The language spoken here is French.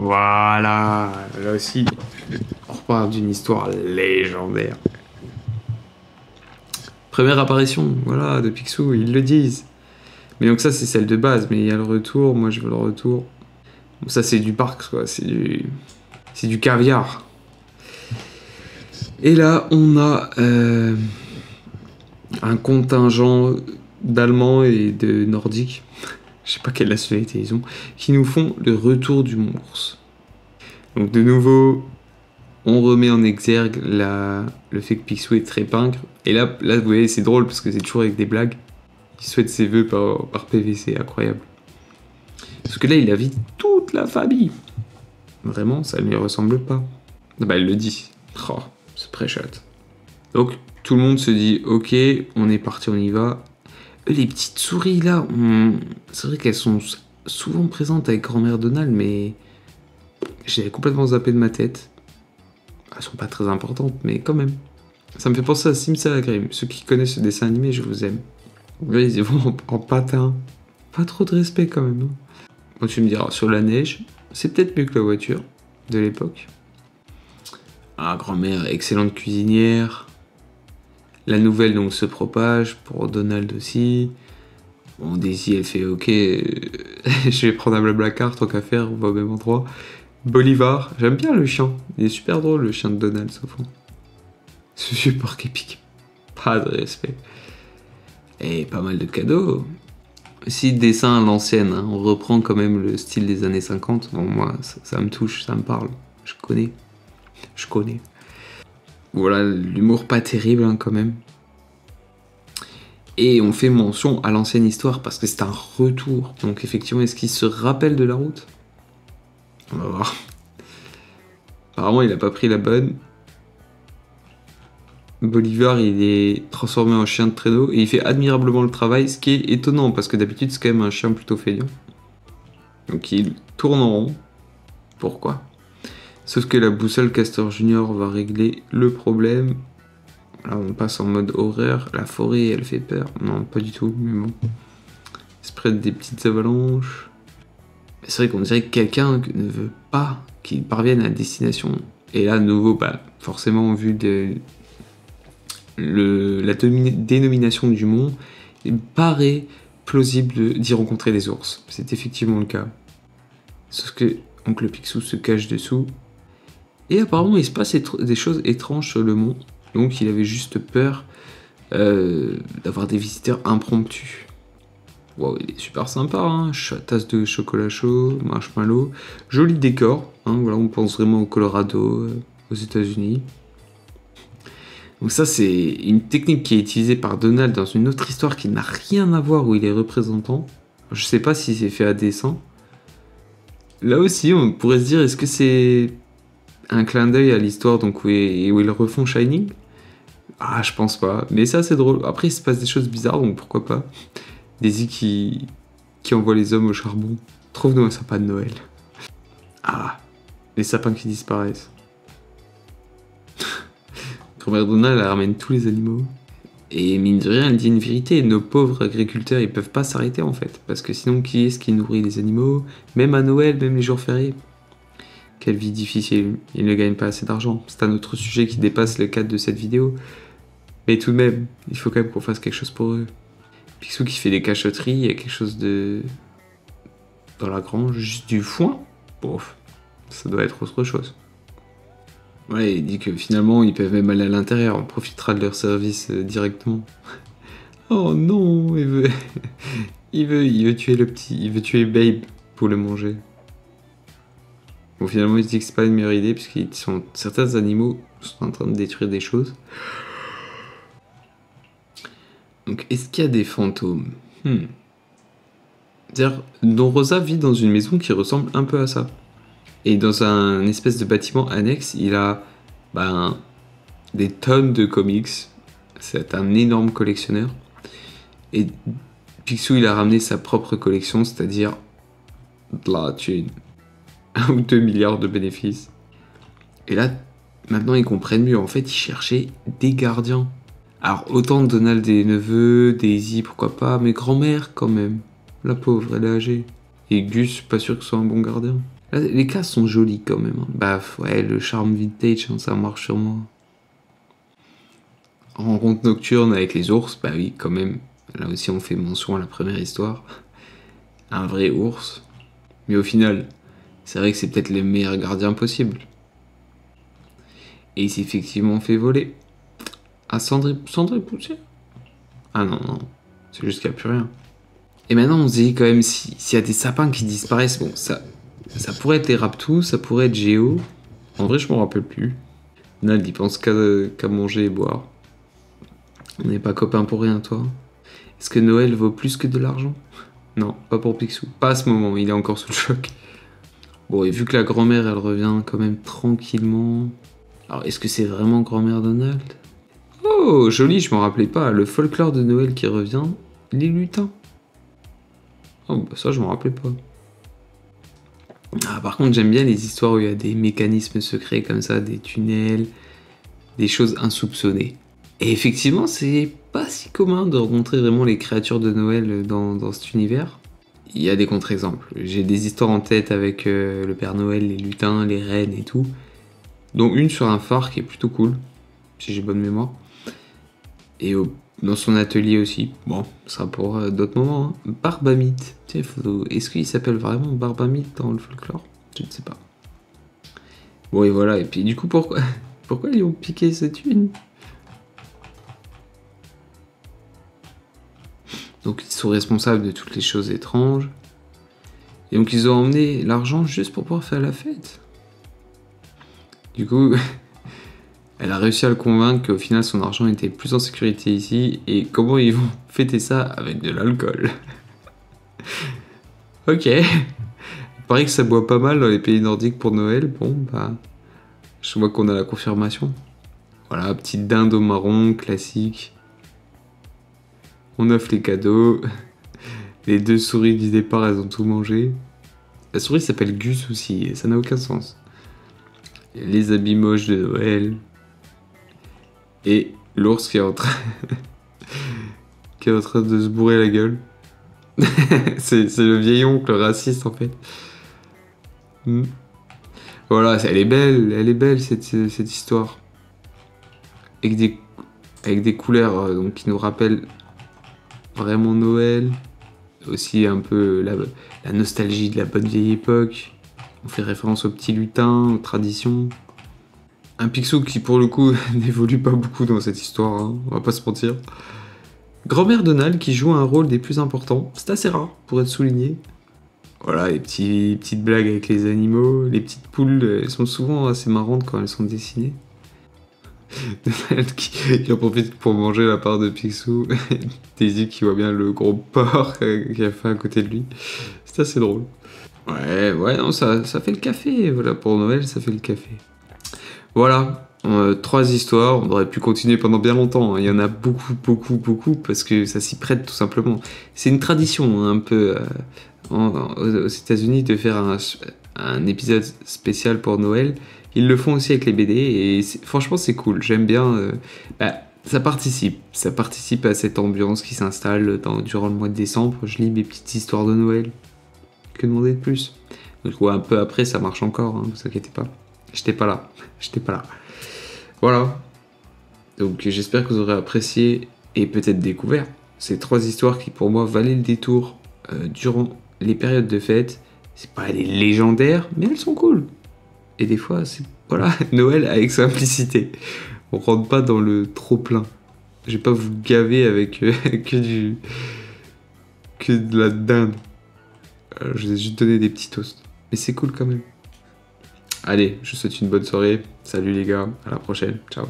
Voilà, là aussi, on reparle d'une histoire légendaire. Première apparition, voilà, de Picsou, ils le disent. Mais donc ça, c'est celle de base, mais il y a le retour, moi je veux le retour. Bon, ça, c'est du parc, quoi, c'est du caviar. Et là, on a un contingent d'Allemands et de Nordiques, je sais pas quelle nationalité ils ont, qui nous font le retour du Mont Ours. Donc de nouveau, on remet en exergue le fait que Picsou est très pingre. Et là, vous voyez, c'est drôle parce que c'est toujours avec des blagues. Il souhaite ses vœux par PVC, incroyable. Parce que là, il invite toute la famille. Vraiment, ça ne lui ressemble pas. Bah, elle le dit. Oh, c'est pré-chat. Donc, tout le monde se dit, ok, on est parti, on y va. Les petites souris, là, c'est vrai qu'elles sont souvent présentes avec grand-mère Donald, mais j'ai complètement zappé de ma tête. Elles sont pas très importantes, mais quand même. Ça me fait penser à Simsalagrim. Ceux qui connaissent ce dessin animé, je vous aime. Là, ils vont en patin. Pas trop de respect quand même. Hein. Bon, tu me diras, sur la neige, c'est peut-être mieux que la voiture de l'époque. Ah, grand-mère, excellente cuisinière. La nouvelle donc se propage pour Donald aussi. Bon, Daisy, elle fait ok, je vais prendre un blablacar, tant qu'à faire, on va au même endroit. Bolivar, j'aime bien le chien. Il est super drôle, le chien de Donald, sauf fond. Ce support épique. Pas de respect. Et pas mal de cadeaux. Si dessin à l'ancienne, hein, on reprend quand même le style des années 50. Bon, moi, ça me touche, ça me parle. Je connais. Voilà, l'humour pas terrible, hein, quand même. Et on fait mention à l'ancienne histoire parce que c'est un retour. Donc effectivement, est-ce qu'il se rappelle de la route ? On va voir. Apparemment, il a pas pris la bonne. Bolivar, il est transformé en chien de traîneau et il fait admirablement le travail, ce qui est étonnant parce que d'habitude, c'est quand même un chien plutôt feignant. Donc il tourne en rond. Pourquoi ? Sauf que la boussole Castor Junior va régler le problème. Là, on passe en mode horreur. La forêt, elle fait peur. Non, pas du tout, mais bon. Il se prête des petites avalanches. C'est vrai qu'on dirait que quelqu'un ne veut pas qu'il parvienne à la destination. Et là, de nouveau, bah, forcément, vu la dénomination du mont, il paraît plausible d'y rencontrer des ours. C'est effectivement le cas. Sauf que Oncle Picsou se cache dessous. Et apparemment, il se passe des choses étranges sur le mont. Donc, il avait juste peur d'avoir des visiteurs impromptus. Wow, il est super sympa, hein. Tasse de chocolat chaud, marshmallow. Joli décor. Hein, voilà, on pense vraiment au Colorado, aux États-Unis. Donc ça, c'est une technique qui est utilisée par Donald dans une autre histoire qui n'a rien à voir où il est représentant. Je sais pas si c'est fait à dessein. Là aussi, on pourrait se dire, est-ce que c'est un clin d'œil à l'histoire donc où ils refont Shining ? Ah, je pense pas. Mais ça, c'est drôle. Après, il se passe des choses bizarres, donc pourquoi pas. Daisy qui envoie les hommes au charbon. Trouve-nous un sapin de Noël. Ah, les sapins qui disparaissent. Grand-mère Donald, elle ramène tous les animaux. Et mine de rien, elle dit une vérité. Nos pauvres agriculteurs, ils peuvent pas s'arrêter en fait. Parce que sinon, qui est-ce qui nourrit les animaux ? Même à Noël, même les jours fériés. Quelle vie difficile. Ils ne gagnent pas assez d'argent. C'est un autre sujet qui dépasse le cadre de cette vidéo. Mais tout de même, il faut quand même qu'on fasse quelque chose pour eux. Picsou qui fait des cachotteries, il y a quelque chose de... dans la grange, juste du foin. Bon, ça doit être autre chose. Ouais, il dit que finalement, ils peuvent même aller à l'intérieur, on profitera de leur service directement. Oh non, il veut tuer le petit, il veut tuer Babe pour le manger. Bon, finalement, il se dit que c'est pas une meilleure idée, puisqu'ils sont... certains animaux sont en train de détruire des choses. Donc, est-ce qu'il y a des fantômes ? C'est-à-dire, Don Rosa vit dans une maison qui ressemble un peu à ça. Et dans un espèce de bâtiment annexe, il a des tonnes de comics. C'est un énorme collectionneur. Et Picsou, il a ramené sa propre collection, c'est-à-dire de la thune. 1 ou 2 milliards de bénéfices. Et là, maintenant, ils comprennent mieux. En fait, ils cherchaient des gardiens. Alors, autant Donald des neveux, Daisy, pourquoi pas, mais grand-mère, quand même. La pauvre, elle est âgée. Et Gus, pas sûr que ce soit un bon gardien. Là, les cases sont jolies quand même. Hein. Bah ouais, le charme vintage, hein, ça marche sur moi. Rencontre nocturne avec les ours, bah oui, quand même. Là aussi, on fait mention à la première histoire. Un vrai ours. Mais au final, c'est vrai que c'est peut-être le meilleur gardien possible. Et il s'est effectivement fait voler. Ah, cendre et poussière. Ah non, non. C'est juste qu'il n'y a plus rien. Et maintenant, on se dit quand même, s'il y a des sapins qui disparaissent, bon, ça pourrait être les Raptous, ça pourrait être Géo. En vrai, je m'en rappelle plus. Nald, il pense qu'à manger et boire. On n'est pas copains pour rien, toi. Est-ce que Noël vaut plus que de l'argent? Non, pas pour Picsou. Pas à ce moment, il est encore sous le choc. Bon, et vu que la grand-mère, elle revient quand même tranquillement... Alors, est-ce que c'est vraiment grand-mère Donald? Oh, joli, je m'en rappelais pas. Le folklore de Noël qui revient, les lutins. Oh, bah ça, je m'en rappelais pas. Ah, par contre, j'aime bien les histoires où il y a des mécanismes secrets comme ça, des tunnels, des choses insoupçonnées. Et effectivement, c'est pas si commun de rencontrer vraiment les créatures de Noël dans cet univers. Il y a des contre-exemples. J'ai des histoires en tête avec le Père Noël, les lutins, les reines et tout. Dont une sur un phare qui est plutôt cool, si j'ai bonne mémoire. Et dans son atelier aussi. Bon, ça sera pour d'autres moments. Hein. Barbamite. Tiens, est-ce qu'il s'appelle vraiment Barbamite dans le folklore? Je ne sais pas. Bon, et voilà. Et puis, du coup, pourquoi ils ont piqué cette une? Donc, ils sont responsables de toutes les choses étranges. Et donc, ils ont emmené l'argent juste pour pouvoir faire la fête. Du coup, elle a réussi à le convaincre qu'au final, son argent était plus en sécurité ici. Et comment ils vont fêter ça avec de l'alcool? Ok. Il paraît que ça boit pas mal dans les pays nordiques pour Noël. Bon, bah... Je vois qu'on a la confirmation. Voilà, petite dinde au marron, classique. On offre les cadeaux. Les deux souris du départ, elles ont tout mangé. La souris s'appelle Gus aussi, et ça n'a aucun sens. Les habits moches de Noël. Et l'ours qui est en train... qui est en train de se bourrer la gueule. c'est le vieil oncle raciste en fait. Voilà, elle est belle cette histoire. Avec des couleurs donc, qui nous rappellent vraiment Noël. Aussi un peu la nostalgie de la bonne vieille époque. On fait référence aux petits lutins, aux traditions. Un Picsou qui pour le coup n'évolue pas beaucoup dans cette histoire, hein, on va pas se mentir. Grand-mère Donald qui joue un rôle des plus importants, c'est assez rare pour être souligné. Voilà, les petites blagues avec les animaux, les petites poules, elles sont souvent assez marrantes quand elles sont dessinées. Donald qui en profite pour manger la part de Picsou. Daisy qui voit bien le gros porc qu'il a fait à côté de lui. C'est assez drôle. Ouais, non, ça fait le café. Voilà, pour Noël, ça fait le café. Voilà, 3 histoires. On aurait pu continuer pendant bien longtemps. Hein. Il y en a beaucoup, parce que ça s'y prête tout simplement. C'est une tradition, hein, un peu... aux États-Unis de faire un épisode spécial pour Noël. Ils le font aussi avec les BD et franchement c'est cool, j'aime bien. Ça participe à cette ambiance qui s'installe durant le mois de décembre. Je lis mes petites histoires de Noël. Que demander de plus? Donc ouais, un peu après ça marche encore, hein, ne vous inquiétez pas. J'étais pas là. Voilà. Donc j'espère que vous aurez apprécié et peut-être découvert ces 3 histoires qui pour moi valaient le détour durant les périodes de fête. C'est pas les légendaires, mais elles sont cool. Et des fois, c'est voilà, Noël avec simplicité. On rentre pas dans le trop plein. Je vais pas vous gaver avec que de la dinde. Je vais juste donner des petits toasts. Mais c'est cool quand même. Allez, je vous souhaite une bonne soirée. Salut les gars, à la prochaine. Ciao.